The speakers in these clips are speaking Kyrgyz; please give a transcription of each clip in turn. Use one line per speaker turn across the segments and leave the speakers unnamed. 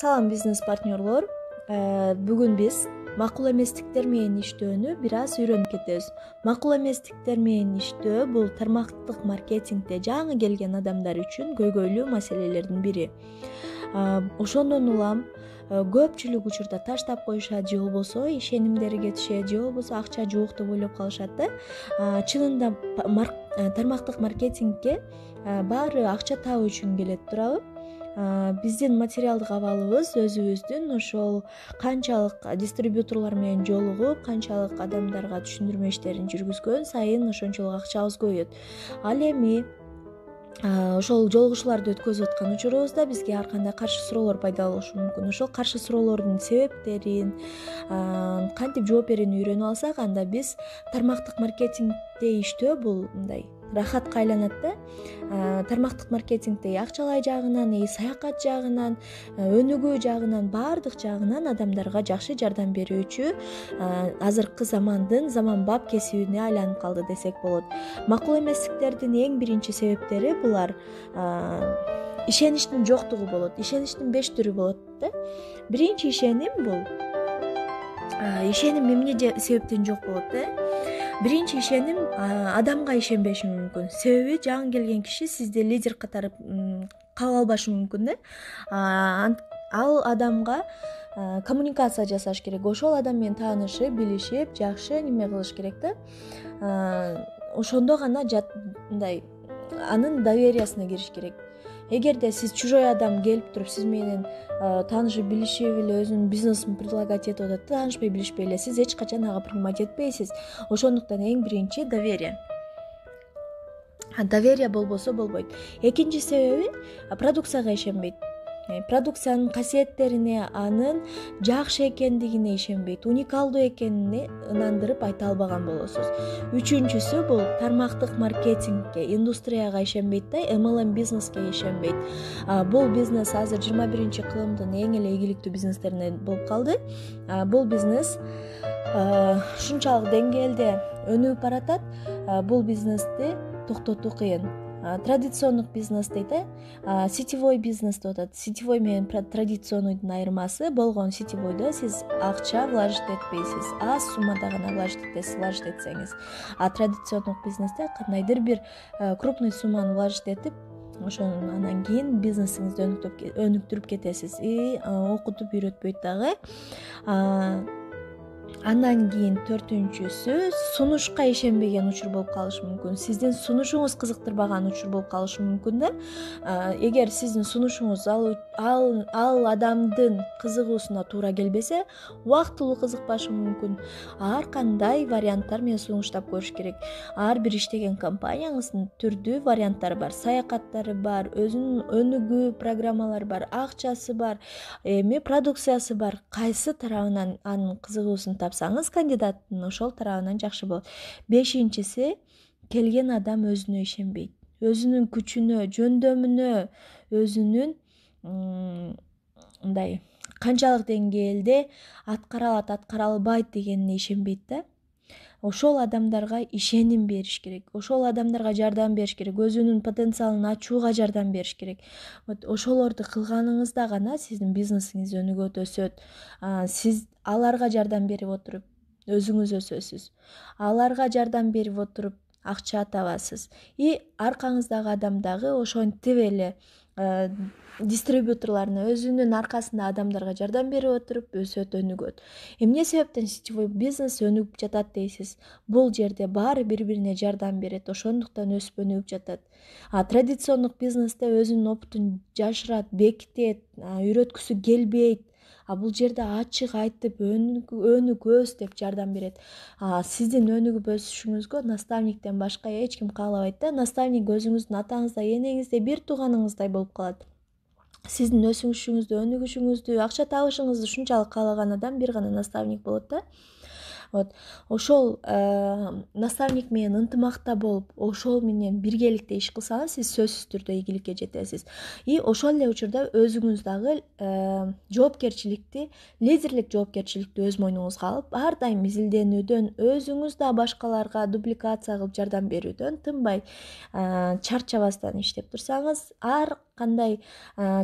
Салам бизнес партнерлор. Бүгүн биз макул эместиктер менен иштөөнү бир аз үйрөнүп кетебиз. Макул эместиктер менен иштөө бул тармактык маркетингде жаңы келген адамдар үчүн көйгөйлүү маселелердин бири. Ошондон улам көпчүлүк учурда таштап коюшат, же болбосо ишенимдери кетишет, же болбосо акча жок деп ойлоп калышат да. Чынында тармактык маркетингге баары акча табуу үчүн келет турабы? Биздин материалдык абалыбыз өзүбүздүн ошол канчалык дистрибьюторлор менен жолугуп, канчалык адамдарга түшүндүрмө иштерин жүргүзгөн сайын ошончолук акчабыз көбөйөт. Ал эми ошол жолугушууларды өткөзүп аткан учурубузда бизге ар кандай каршы суроолор пайда болушу мүмкүн. Ошол каршы суроолордун себептерин, кантип жооп берүүнү үйрөнүп алсак, анда биз тармактык маркетингде иштөө бул мындай рахатка айланат да. Тармактык маркетингде акчалай жагынан, саякат жагынан, өнүгүү жагынан, баардык жагынан адамдарга жакшы жардам берүүчү азыркы замандын заманбап кесибине айланып калды десек болот. Макул эместиктердин эң биринчи себептери булар ишеништин жоктугу болот. Ишеништин 5 түрү болот да. Биринчи ишеним бул ишеним эмне себептен жок болот да? Биринчи ишеним адамга ишенбеши мүмкүн. Себеби жаңы келген киши сизди лидер катары кабыл албашы мүмкүн да. Ал адамга коммуникация жасаш керек. Ошол адам менен таанышып, билишип, жакшы неме кылыш керек да. Ошондо гана мындай анын довериясына кириш керек. Эгерде сиз чужой адам келип туруп сиз менен таанышып билишип эле өзүнүн бизнесин предлагать этип атат, таанышпай билишпей эле сиз эч качан ага принимать этпейсиз. Ошондуктан эң биринчи доверие. Доверие болбосо болбойт. Экинчи себеби продукцияга ишенбейт. Продукциянын касиеттерине, анын жакшы экендигине ишенбейт, уникалдуу экенине ынандырып айта албаган болосуз. Үчүнчүсү бул тармактык маркетингге, индустрияга ишенбейт да, MLM бизнеске ишенбейт. Бул бизнес азыр 21-кылымдын эң эле ийгиликтүү бизнестеринен болуп калды. Бул бизнес ушунчалык деңгээлде өнүгүп баратат. Бул бизнести токтотуу кыйын. Традициондук бизнес дейт, сетевой бизнес деп атат. Сетевой менен традиционныйдын айырмасы болгон сетевойдо сиз акча вложить этпейсиз, аз суммада гана вложить этсеңиз. Традициондук бизнесте кандайдыр бир крупный сумманы вложить этип, ошонун анан кийин бизнесиңизди өнүктүрүп кетесиз. Окутуп үйрөтпөйт дагы. Андан кийин төртүнчүсү сунушка ишенбеген учур болуп калышы мүмкүн. Сиздин сунушуңуз кызыктырбаган учур болуп калышы мүмкүн да. Эгер сиздин сунушуңуз ал адамдын кызыгуусуна туура келбесе, убактылуу кызыкпашы мүмкүн. Ар кандай варианттар менен сунуштап көрүш керек. Ар бир иштеген компанияңыздын түрдүү варианттары бар, саякаттары бар, өзүнүн өнүгүү программалары бар, акчасы бар, продукциясы бар. Кайсы тарабынан анын кызыгуусун тапсаңыз, кандидаттын ошол тарабынан жакшы болот. Бешинчиси, келген адам өзүнө ишенбейт. Өзүнүн күчүнө, жөндөмүнө, өзүнүн мындай канчалык деңгээлде аткара алат, аткара албайт дегенине ишенбейт да. Ошол адамдарга ишеним бериш керек. Ошол адамдарга жардам бериш керек. Өзүнүн потенциалын ачууга жардам бериш керек. Ошолорду кылганыңызда гана сиздин бизнесиңиз өнүгөт, өсөт. Сиз аларга жардам берип отуруп өзүңүз өсөсүз. Аларга жардам берип отуруп акча табасыз. Аркаңыздагы адам дагы ошентип эле дистрибьюторлоруна өзүнүн аркасында адамдарга жардам берип отуруп өсөт, өнүгөт. Эмне себептен сетевой бизнес өнүгүп жатат дейсиз? Бул жерде баары бири-бирине жардам берет, ошондуктан өсүп өнүгүп жатат. Традициондук бизнесте өзүнүн опытун жашырат, бекитет, үйрөткүсү келбейт. Бул жерде ачык айтып, өнүк, өс деп жардам берет. Сиздин өнүгүп өсүшүңүзгө наставниктен башка эч ким каалабайт да. Наставник өзүңүздүн атаңыздай, энеңиздей, бир тууганыңыздай болуп калат. Сиздин өсүшүңүздү, өнүгүшүңүздү, акча табышыңызды ушунчалык каалаган адам бир гана наставник болот да. Ошол наставник менен ынтымакта болуп, ошол менен биргеликте иш кылсаңыз, сиз сөзсүз түрдө ийгиликке жетесиз. Ошол эле учурда өзүңүз дагы жоопкерчиликти, лидерлик жоопкерчиликти өз мойнуңузга алып, ар дайым изилденүүдөн, өзүңүз да башкаларга дупликация кылып жардам берүүдөн тынбай, чарчабастан иштеп турсаңыз, ар кандай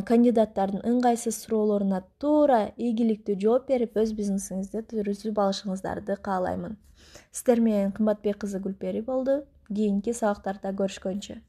кандидаттардын ыңгайсыз суроолоруна туура ийгиликтүү жооп берип өз бизнесиңизди жүргүзүп алышыңыздарды каалаймын. Сиздер менен Кымбатбек кызы Гүлпери болду. Кийинки сабактарда көрүшкөнчө.